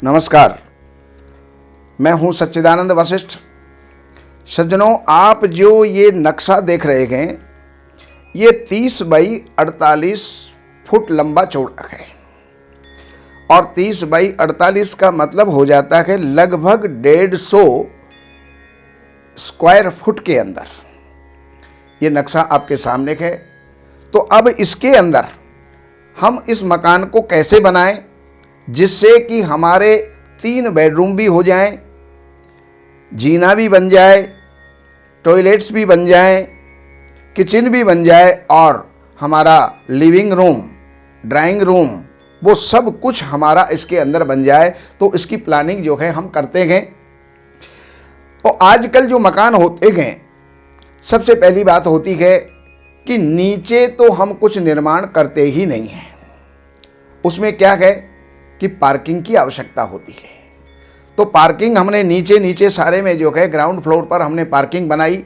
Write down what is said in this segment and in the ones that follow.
नमस्कार, मैं हूं सच्चिदानंद वशिष्ठ। सज्जनों, आप जो ये नक्शा देख रहे हैं ये 30 बाई 48 फुट लंबा चौड़ा है और 30 बाई 48 का मतलब हो जाता है लगभग 150 स्क्वायर फुट के अंदर ये नक्शा आपके सामने है। तो अब इसके अंदर हम इस मकान को कैसे बनाएं जिससे कि हमारे 3 बेडरूम भी हो जाएं, जीना भी बन जाए, टॉयलेट्स भी बन जाएं, किचन भी बन जाए और हमारा लिविंग रूम, ड्राइंग रूम, वो सब कुछ हमारा इसके अंदर बन जाए। तो इसकी प्लानिंग जो है हम करते हैं। तो आजकल जो मकान होते हैं, सबसे पहली बात होती है कि नीचे तो हम कुछ निर्माण करते ही नहीं हैं। उसमें क्या है कि पार्किंग की आवश्यकता होती है। तो पार्किंग हमने नीचे सारे में जो है ग्राउंड फ्लोर पर हमने पार्किंग बनाई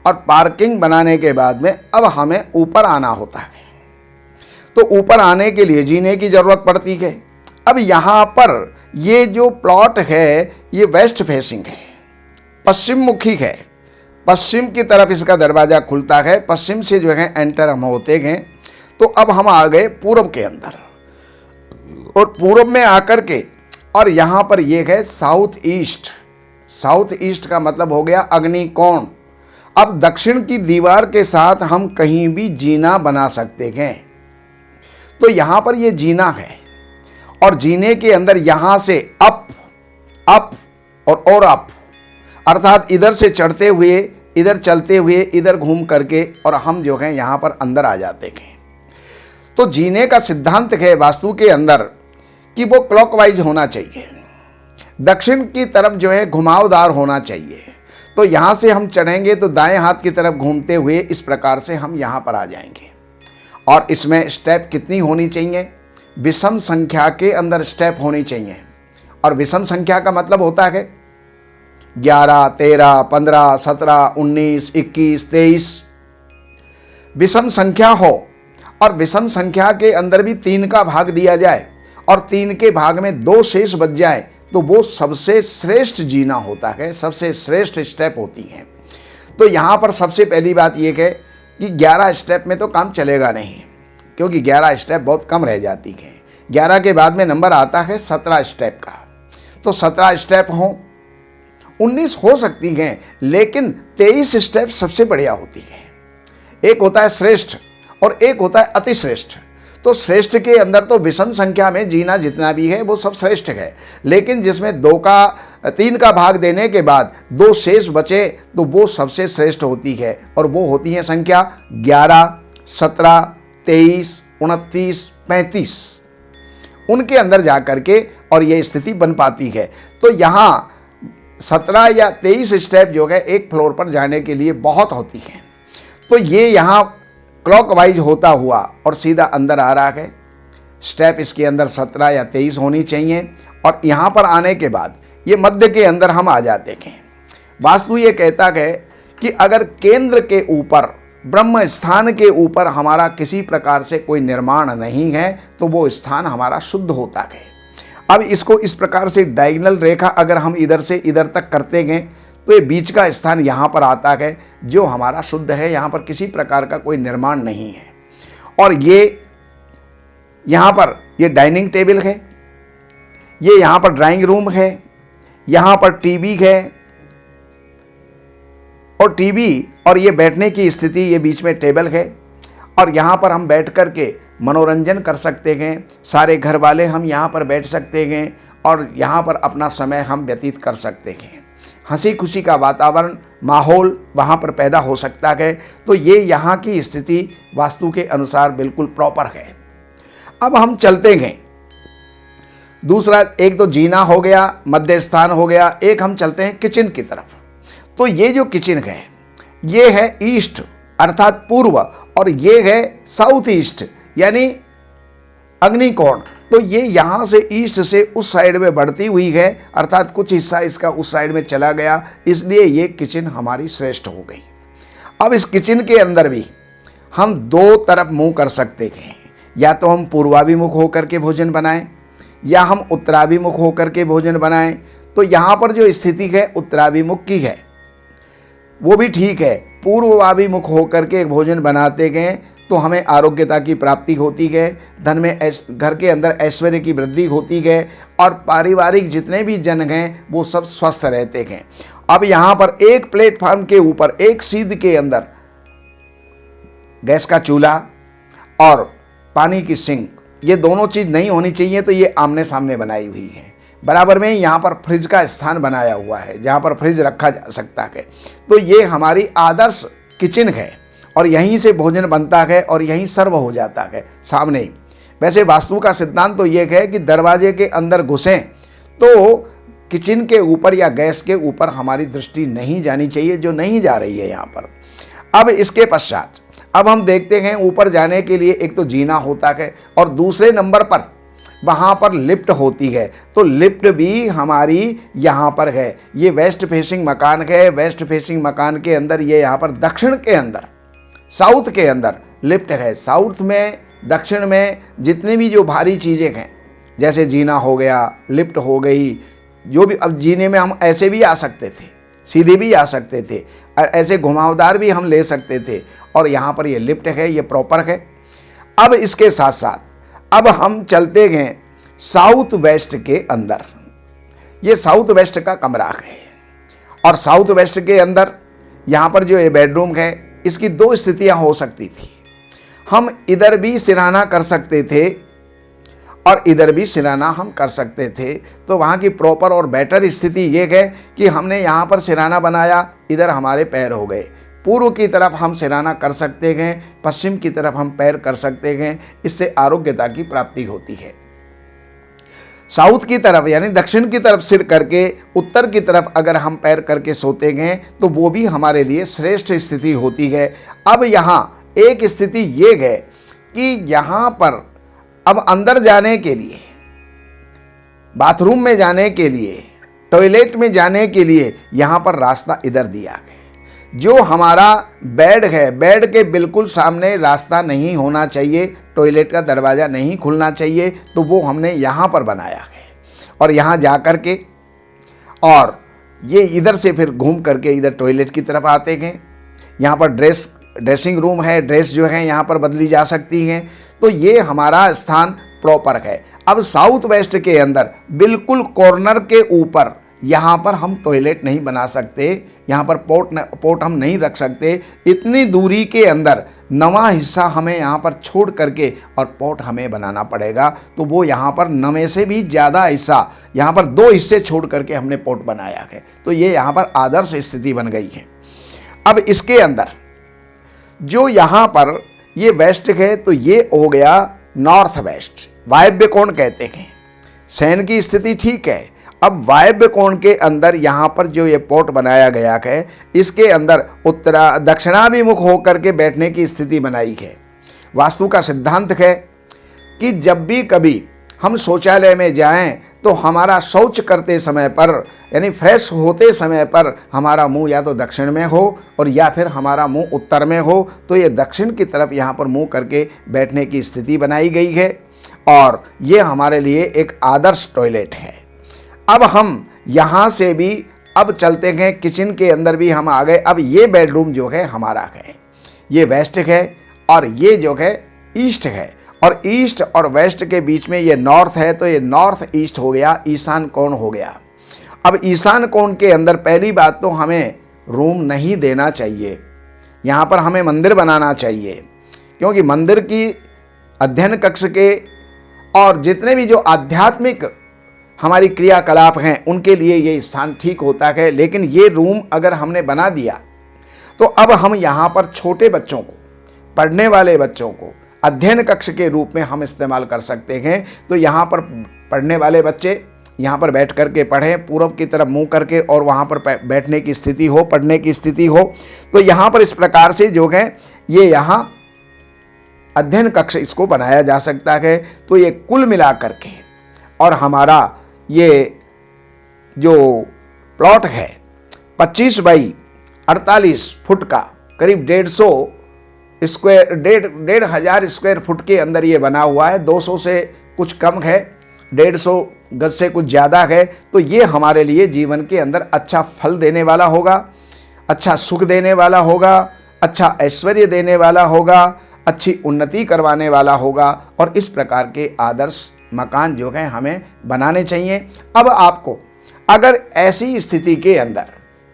और पार्किंग बनाने के बाद में अब हमें ऊपर आना होता है। तो ऊपर आने के लिए जीने की ज़रूरत पड़ती है। अब यहाँ पर ये जो प्लॉट है ये वेस्ट फेसिंग है, पश्चिम मुखी है। पश्चिम की तरफ इसका दरवाज़ा खुलता है, पश्चिम से जो है एंटर हम होते हैं। तो अब हम आ गए पूर्व के अंदर और पूर्व में आकर के और यहाँ पर ये है साउथ ईस्ट। साउथ ईस्ट का मतलब हो गया अग्निकोण। अब दक्षिण की दीवार के साथ हम कहीं भी जीना बना सकते हैं। तो यहाँ पर ये जीना है और जीने के अंदर यहाँ से अप अप और अप, अर्थात इधर से चढ़ते हुए, इधर चलते हुए, इधर घूम करके और हम जो है यहाँ पर अंदर आ जाते हैं। तो जीने का सिद्धांत है वास्तु के अंदर कि वो क्लॉकवाइज होना चाहिए, दक्षिण की तरफ जो है घुमावदार होना चाहिए। तो यहाँ से हम चढ़ेंगे तो दाएं हाथ की तरफ घूमते हुए इस प्रकार से हम यहाँ पर आ जाएंगे। और इसमें स्टेप कितनी होनी चाहिए? विषम संख्या के अंदर स्टेप होनी चाहिए। और विषम संख्या का मतलब होता है 11, 13, 15, 17, 19, 21, 23 विषम संख्या हो और विषम संख्या के अंदर भी 3 का भाग दिया जाए और 3 के भाग में 2 शेष बच जाए तो वो सबसे श्रेष्ठ जीना होता है, सबसे श्रेष्ठ स्टेप होती हैं। तो यहाँ पर सबसे पहली बात ये है कि 11 स्टेप में तो काम चलेगा नहीं, क्योंकि 11 स्टेप बहुत कम रह जाती हैं। 11 के बाद में नंबर आता है 17 स्टेप का। तो 17 स्टेप हों, 19 हो सकती हैं, लेकिन 23 स्टेप सबसे बढ़िया होती है। एक होता है श्रेष्ठ और एक होता है अति श्रेष्ठ। तो श्रेष्ठ के अंदर तो विषम संख्या में जीना जितना भी है वो सब श्रेष्ठ है, लेकिन जिसमें 3 का भाग देने के बाद 2 शेष बचे तो वो सबसे श्रेष्ठ होती है। और वो होती है संख्या 11, 17, 23, 29, 35। उनके अंदर जा कर के और ये स्थिति बन पाती है। तो यहाँ 17 या 23 स्टेप जो है एक फ्लोर पर जाने के लिए बहुत होती हैं। तो ये यहाँ क्लॉकवाइज होता हुआ और सीधा अंदर आ रहा है। स्टेप इसके अंदर 17 या 23 होनी चाहिए। और यहाँ पर आने के बाद ये मध्य के अंदर हम आ जाते हैं। वास्तु ये कहता है कि अगर केंद्र के ऊपर, ब्रह्म स्थान के ऊपर हमारा किसी प्रकार से कोई निर्माण नहीं है तो वो स्थान हमारा शुद्ध होता है। अब इसको इस प्रकार से डायगोनल रेखा अगर हम इधर से इधर तक करते हैं तो ये बीच का स्थान यहाँ पर आता है जो हमारा शुद्ध है। यहाँ पर किसी प्रकार का कोई निर्माण नहीं है। और ये यहाँ पर ये डाइनिंग टेबल है, ये यहाँ पर ड्राइंग रूम है, यहाँ पर टीवी है और टीवी और ये बैठने की स्थिति, ये बीच में टेबल है और यहाँ पर हम बैठ कर के मनोरंजन कर सकते हैं। सारे घर वाले हम यहाँ पर बैठ सकते हैं और यहाँ पर अपना समय हम व्यतीत कर सकते हैं। हंसी खुशी का वातावरण, माहौल वहाँ पर पैदा हो सकता है। तो ये यहाँ की स्थिति वास्तु के अनुसार बिल्कुल प्रॉपर है। अब हम चलते हैं दूसरा, एक तो जीना हो गया, मध्य स्थान हो गया, एक हम चलते हैं किचन की तरफ। तो ये जो किचन है ये है ईस्ट अर्थात पूर्व और ये है साउथ ईस्ट यानी अग्निकोण। तो ये यहाँ से ईस्ट से उस साइड में बढ़ती हुई है, अर्थात कुछ हिस्सा इसका उस साइड में चला गया, इसलिए ये किचन हमारी श्रेष्ठ हो गई। अब इस किचन के अंदर भी हम 2 तरफ मुंह कर सकते हैं। या तो हम पूर्वाभिमुख होकर के भोजन बनाएं या हम उत्तराभिमुख होकर के भोजन बनाएं, तो यहाँ पर जो स्थिति है उत्तराभिमुख की है, वो भी ठीक है। पूर्वाभिमुख होकर के भोजन बनाते गए तो हमें आरोग्यता की प्राप्ति होती है, धन में घर के अंदर ऐश्वर्य की वृद्धि होती है और पारिवारिक जितने भी जन हैं वो सब स्वस्थ रहते हैं। अब यहाँ पर एक प्लेटफॉर्म के ऊपर एक सीध के अंदर गैस का चूल्हा और पानी की सिंक, ये दोनों चीज़ नहीं होनी चाहिए, तो ये आमने सामने बनाई हुई है। बराबर में यहाँ पर फ्रिज का स्थान बनाया हुआ है जहाँ पर फ्रिज रखा जा सकता है। तो ये हमारी आदर्श किचन है और यहीं से भोजन बनता है और यहीं सर्व हो जाता है सामने ही। वैसे वास्तु का सिद्धांत तो ये है कि दरवाजे के अंदर घुसें तो किचन के ऊपर या गैस के ऊपर हमारी दृष्टि नहीं जानी चाहिए, जो नहीं जा रही है यहाँ पर। अब इसके पश्चात अब हम देखते हैं ऊपर जाने के लिए एक तो जीना होता है और दूसरे नंबर पर वहाँ पर लिफ्ट होती है। तो लिफ्ट भी हमारी यहाँ पर है। ये वेस्ट फेसिंग मकान है। वेस्ट फेसिंग मकान के अंदर ये यहाँ पर दक्षिण के अंदर, साउथ के अंदर लिफ्ट है। साउथ में, दक्षिण में जितनी भी जो भारी चीज़ें हैं, जैसे जीना हो गया, लिफ्ट हो गई, जो भी, अब जीने में हम ऐसे भी आ सकते थे, सीधे भी आ सकते थे, ऐसे घुमावदार भी हम ले सकते थे, और यहाँ पर ये लिफ्ट है, ये प्रॉपर है। अब इसके साथ साथ अब हम चलते गए साउथ वेस्ट के अंदर। ये साउथ वेस्ट का कमरा है और साउथ वेस्ट के अंदर यहाँ पर जो ये बेडरूम है, इसकी दो स्थितियाँ हो सकती थी। हम इधर भी सिरहाना कर सकते थे और इधर भी सिरहाना हम कर सकते थे। तो वहाँ की प्रॉपर और बेटर स्थिति ये है कि हमने यहाँ पर सिरहाना बनाया, इधर हमारे पैर हो गए। पूर्व की तरफ हम सिरहाना कर सकते हैं, पश्चिम की तरफ हम पैर कर सकते हैं। इससे आरोग्यता की प्राप्ति होती है। साउथ की तरफ यानी दक्षिण की तरफ सिर करके उत्तर की तरफ अगर हम पैर करके सोते हैं तो वो भी हमारे लिए श्रेष्ठ स्थिति होती है। अब यहाँ एक स्थिति ये है कि यहाँ पर अब अंदर जाने के लिए, बाथरूम में जाने के लिए, टॉयलेट में जाने के लिए यहाँ पर रास्ता इधर दिया है। जो हमारा बेड है, बेड के बिल्कुल सामने रास्ता नहीं होना चाहिए, टॉयलेट का दरवाज़ा नहीं खुलना चाहिए, तो वो हमने यहाँ पर बनाया है। और यहाँ जा कर के और ये इधर से फिर घूम करके इधर टॉयलेट की तरफ आते हैं। यहाँ पर ड्रेसिंग रूम है, ड्रेस जो है यहाँ पर बदली जा सकती हैं। तो ये हमारा स्थान प्रॉपर है। अब साउथ वेस्ट के अंदर बिल्कुल कॉर्नर के ऊपर यहाँ पर हम टॉयलेट नहीं बना सकते, यहाँ पर पोट हम नहीं रख सकते। इतनी दूरी के अंदर नवा हिस्सा हमें यहाँ पर छोड़ करके और पोट हमें बनाना पड़ेगा। तो वो यहाँ पर नवे से भी ज़्यादा हिस्सा, यहाँ पर दो हिस्से छोड़ करके हमने पोट बनाया है। तो ये यहाँ पर आदर्श स्थिति बन गई है। अब इसके अंदर जो यहाँ पर ये वेस्ट है, तो ये हो गया नॉर्थ वेस्ट, वायव्य कोण कहते हैं। शयन की स्थिति ठीक है। अब वायव्य कोण के अंदर यहाँ पर जो ये पोट बनाया गया है, इसके अंदर दक्षिणाभिमुख होकर के बैठने की स्थिति बनाई है। वास्तु का सिद्धांत है कि जब भी कभी हम शौचालय में जाएं तो हमारा शौच करते समय पर यानी फ्रेश होते समय पर हमारा मुंह या तो दक्षिण में हो और या फिर हमारा मुंह उत्तर में हो। तो ये दक्षिण की तरफ यहाँ पर मुंह करके बैठने की स्थिति बनाई गई है और ये हमारे लिए एक आदर्श टॉयलेट है। अब हम यहाँ से भी अब चलते हैं किचन के अंदर भी हम आ गए। अब ये बेडरूम जो है हमारा है, ये वेस्ट है और ये जो है ईस्ट है, और ईस्ट और वेस्ट के बीच में ये नॉर्थ है। तो ये नॉर्थ ईस्ट हो गया, ईशान कोण हो गया। अब ईशान कोण के अंदर पहली बात तो हमें रूम नहीं देना चाहिए, यहाँ पर हमें मंदिर बनाना चाहिए, क्योंकि मंदिर की अध्ययन कक्ष के और जितने भी जो आध्यात्मिक हमारी क्रियाकलाप हैं उनके लिए ये स्थान ठीक होता है। लेकिन ये रूम अगर हमने बना दिया तो अब हम यहाँ पर छोटे बच्चों को, पढ़ने वाले बच्चों को अध्ययन कक्ष के रूप में हम इस्तेमाल कर सकते हैं। तो यहाँ पर पढ़ने वाले बच्चे यहाँ पर बैठ करके पढ़ें, पूर्व की तरफ मुंह करके, और वहाँ पर बैठने की स्थिति हो, पढ़ने की स्थिति हो। तो यहाँ पर इस प्रकार से जो है ये यहाँ अध्ययन कक्ष इसको बनाया जा सकता है। तो ये कुल मिला करके और हमारा ये जो प्लॉट है 25 बाई 48 फुट का, करीब 1,500 स्क्वायर फुट के अंदर ये बना हुआ है। 200 से कुछ कम है, 150 गज से कुछ ज़्यादा है, तो ये हमारे लिए जीवन के अंदर अच्छा फल देने वाला होगा, अच्छा सुख देने वाला होगा, अच्छा ऐश्वर्य देने वाला होगा, अच्छी उन्नति करवाने वाला होगा। और इस प्रकार के आदर्श मकान जो है हमें बनाने चाहिए। अब आपको अगर ऐसी स्थिति के अंदर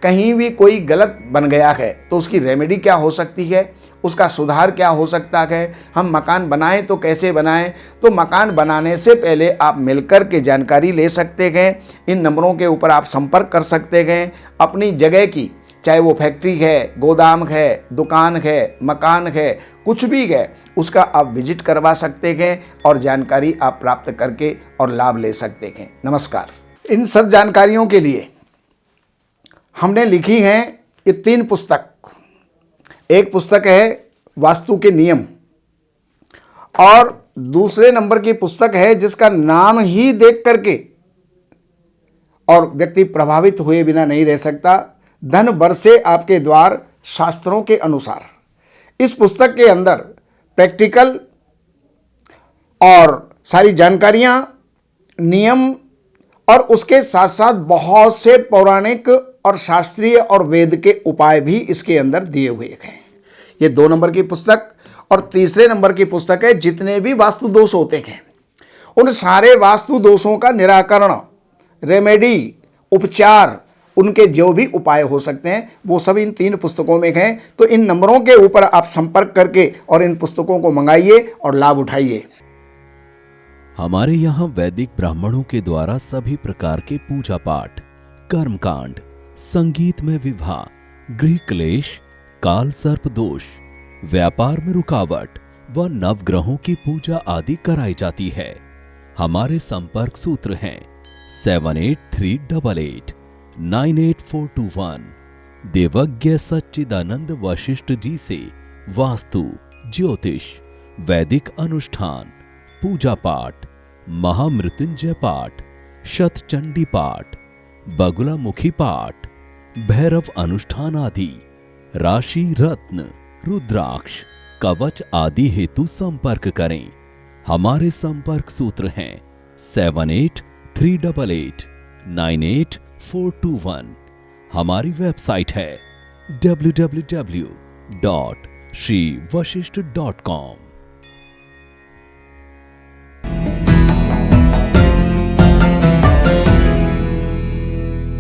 कहीं भी कोई गलत बन गया है तो उसकी रेमेडी क्या हो सकती है, उसका सुधार क्या हो सकता है, हम मकान बनाएं तो कैसे बनाएं। तो मकान बनाने से पहले आप मिलकर के जानकारी ले सकते हैं। इन नंबरों के ऊपर आप संपर्क कर सकते हैं। अपनी जगह की, चाहे वो फैक्ट्री है, गोदाम है, दुकान है, मकान है, कुछ भी है, उसका आप विजिट करवा सकते हैं और जानकारी आप प्राप्त करके और लाभ ले सकते हैं। नमस्कार। इन सब जानकारियों के लिए हमने लिखी हैं ये 3 पुस्तक। एक पुस्तक है वास्तु के नियम, और दूसरे नंबर की पुस्तक है जिसका नाम ही देख करके और व्यक्ति प्रभावित हुए बिना नहीं रह सकता, धन बरसे आपके द्वार शास्त्रों के अनुसार। इस पुस्तक के अंदर प्रैक्टिकल और सारी जानकारियां, नियम और उसके साथ साथ बहुत से पौराणिक और शास्त्रीय और वेद के उपाय भी इसके अंदर दिए हुए हैं। ये 2 नंबर की पुस्तक। और तीसरे नंबर की पुस्तक है जितने भी वास्तु दोष होते हैं उन सारे वास्तु दोषों का निराकरण, रेमेडी, उपचार, उनके जो भी उपाय हो सकते हैं वो सब इन 3 पुस्तकों में हैं। तो इन नंबरों के ऊपर आप संपर्क करके और इन पुस्तकों को मंगाइए और लाभ उठाइए। हमारे यहाँ वैदिक ब्राह्मणों के द्वारा सभी प्रकार के पूजा पाठ, कर्मकांड, संगीत में विवाह, गृह क्लेश, काल सर्प दोष, व्यापार में रुकावट व नवग्रहों की पूजा आदि कराई जाती है। हमारे संपर्क सूत्र हैं 7838898421। देवज्ञ सच्चिदानंद वशिष्ठ जी से वास्तु, ज्योतिष, वैदिक अनुष्ठान, पूजा पाठ, महामृत्युंजय पाठ, शतचंडी पाठ, बगुलामुखी पाठ, भैरव अनुष्ठान आदि, राशि रत्न, रुद्राक्ष, कवच आदि हेतु संपर्क करें। हमारे संपर्क सूत्र हैं 7838898421। हमारी वेबसाइट है www.shrivashishth.com।